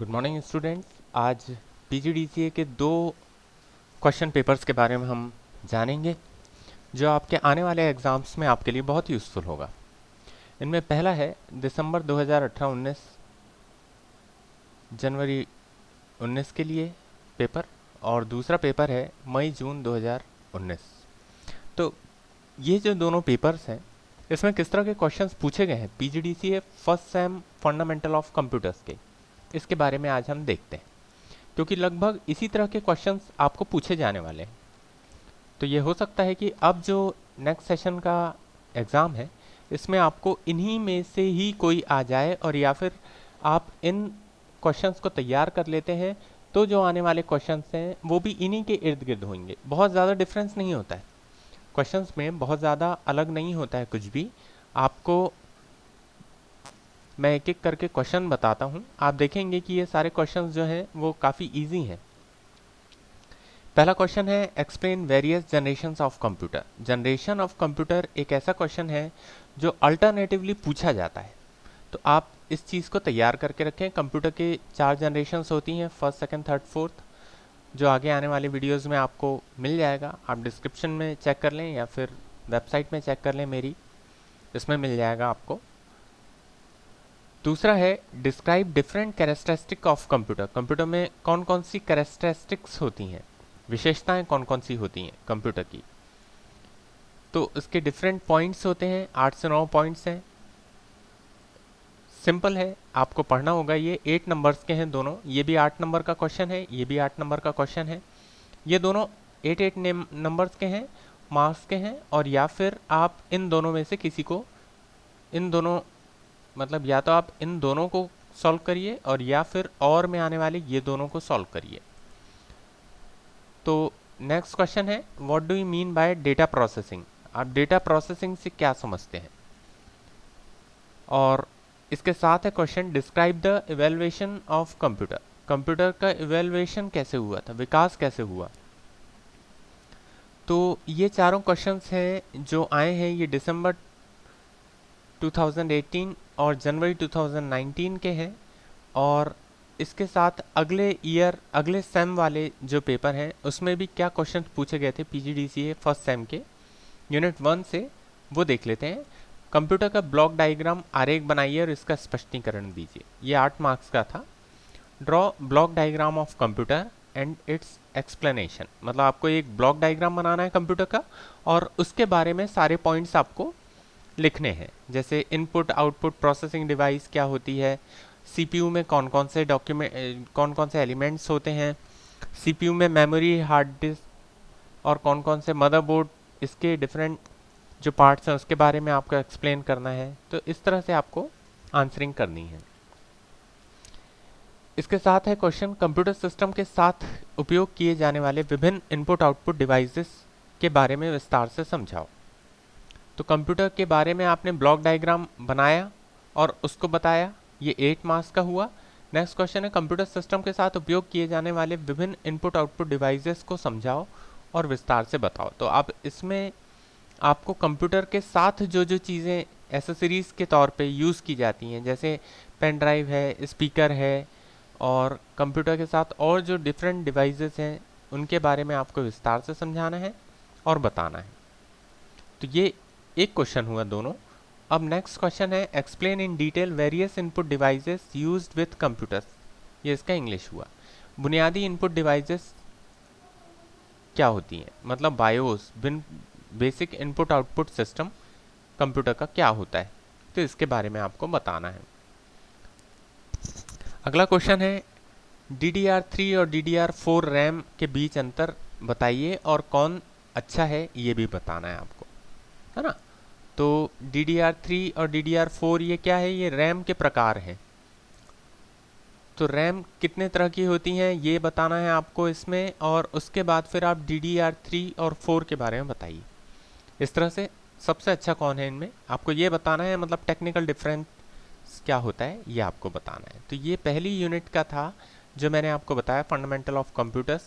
Good morning students. आज PGDCA के दो क्वेश्चन पेपर्स के बारे में हम जानेंगे जो आपके आने वाले एग्ज़ाम्स में आपके लिए बहुत यूज़फुल होगा। इनमें पहला है दिसंबर 2018-19 जनवरी 19 के लिए पेपर और दूसरा पेपर है मई जून 2019। तो ये जो दोनों पेपर्स हैं इसमें किस तरह के क्वेश्चंस पूछे गए हैं PGDCA first sem fundamental of computers के, इसके बारे में आज हम देखते हैं, क्योंकि लगभग इसी तरह के क्वेश्चंस आपको पूछे जाने वाले हैं। तो ये हो सकता है कि अब जो नेक्स्ट सेशन का एग्ज़ाम है इसमें आपको इन्हीं में से ही कोई आ जाए, और या फिर आप इन क्वेश्चंस को तैयार कर लेते हैं तो जो आने वाले क्वेश्चंस हैं वो भी इन्हीं के इर्द गिर्द होंगे। बहुत ज़्यादा डिफरेंस नहीं होता है क्वेश्चंस में, बहुत ज़्यादा अलग नहीं होता है कुछ भी। आपको मैं एक एक करके क्वेश्चन बताता हूँ, आप देखेंगे कि ये सारे क्वेश्चंस जो हैं वो काफ़ी इजी हैं। पहला क्वेश्चन है explain various generations of computer. Generation of computer एक ऐसा क्वेश्चन है जो अल्टरनेटिवली पूछा जाता है, तो आप इस चीज़ को तैयार करके रखें। कंप्यूटर के 4 जनरेशंस होती हैं, फर्स्ट, सेकंड, थर्ड, फोर्थ, जो आगे आने वाले वीडियोज़ में आपको मिल जाएगा। आप डिस्क्रिप्शन में चेक कर लें या फिर वेबसाइट में चेक कर लें मेरी, इसमें मिल जाएगा आपको। दूसरा है describe different characteristic of computer. Computer में कौन कौन सी कैरेक्टरिस्टिक्स होती हैं, विशेषताएं कौन कौन सी होती हैं कंप्यूटर की। तो इसके डिफरेंट पॉइंट्स होते हैं, 8 से 9 पॉइंट्स हैं। सिंपल है, आपको पढ़ना होगा। ये 8 नंबर्स के हैं दोनों, ये भी 8 नंबर का क्वेश्चन है, ये भी 8 नंबर का क्वेश्चन है। ये दोनों 8 नंबर्स के हैं, मार्क्स के हैं। और या फिर आप इन दोनों में से किसी को, इन दोनों मतलब या तो आप इन दोनों को सॉल्व करिए और या फिर और में आने वाले ये दोनों को सॉल्व करिए। तो नेक्स्ट क्वेश्चन है what do you mean by data processing. आप डेटा प्रोसेसिंग से क्या समझते हैं। और इसके साथ है question describe the evaluation of computer. Computer का इवेल्युएशन कैसे हुआ था, विकास कैसे हुआ। तो ये चारों क्वेश्चंस हैं जो आए हैं, ये दिसंबर 2018 और जनवरी 2019 के हैं। और इसके साथ अगले ईयर, अगले सेम वाले जो पेपर हैं उसमें भी क्या क्वेश्चन पूछे गए थे पीजीडीसीए फर्स्ट सेम के यूनिट 1 से, वो देख लेते हैं। कंप्यूटर का ब्लॉक डायग्राम आरेख बनाइए और इसका स्पष्टीकरण दीजिए। ये 8 मार्क्स का था। Draw block diagram of computer and it's explanation, मतलब आपको एक ब्लॉक डायग्राम बनाना है कंप्यूटर का और उसके बारे में सारे पॉइंट्स आपको लिखने हैं। जैसे इनपुट आउटपुट प्रोसेसिंग डिवाइस क्या होती है, सीपीयू में कौन कौन से कौन कौन से एलिमेंट्स होते हैं, सीपीयू में मेमोरी, हार्ड डिस्क और कौन कौन से मदरबोर्ड, इसके डिफरेंट जो पार्ट्स हैं उसके बारे में आपको एक्सप्लेन करना है। तो इस तरह से आपको आंसरिंग करनी है। इसके साथ है क्वेश्चन कंप्यूटर सिस्टम के साथ उपयोग किए जाने वाले विभिन्न इनपुट आउटपुट डिवाइसेस के बारे में विस्तार से समझाओ। तो कंप्यूटर के बारे में आपने ब्लॉक डायग्राम बनाया और उसको बताया, ये 8 मार्क्स का हुआ। नेक्स्ट क्वेश्चन है कंप्यूटर सिस्टम के साथ उपयोग किए जाने वाले विभिन्न इनपुट आउटपुट डिवाइसेस को समझाओ और विस्तार से बताओ। तो आप इसमें आपको कंप्यूटर के साथ जो जो चीज़ें एसेसरीज के तौर पे यूज़ की जाती हैं, जैसे पेन ड्राइव है, स्पीकर है, और कंप्यूटर के साथ और जो डिफरेंट डिवाइसेस हैं उनके बारे में आपको विस्तार से समझाना है और बताना है। तो ये एक क्वेश्चन हुआ दोनों। अब नेक्स्ट क्वेश्चन है explain in detail various input devices used with computers. ये इसका इंग्लिश हुआ। बुनियादी इनपुट डिवाइसेस क्या होती हैं, मतलब BIOS, basic input output system computer का क्या होता है, तो इसके बारे में आपको बताना है। अगला क्वेश्चन है DDR3 और DDR4 रैम के बीच अंतर बताइए और कौन अच्छा है ये भी बताना है आपको, है ना। तो DDR3 और DDR4 ये क्या है, ये रैम के प्रकार हैं। तो रैम कितने तरह की होती हैं ये बताना है आपको इसमें, और उसके बाद फिर आप DDR3 और 4 के बारे में बताइए। इस तरह से सबसे अच्छा कौन है इनमें आपको ये बताना है, मतलब टेक्निकल डिफरेंस क्या होता है ये आपको बताना है। तो ये पहली यूनिट का था जो मैंने आपको बताया, फंडामेंटल ऑफ कंप्यूटर्स।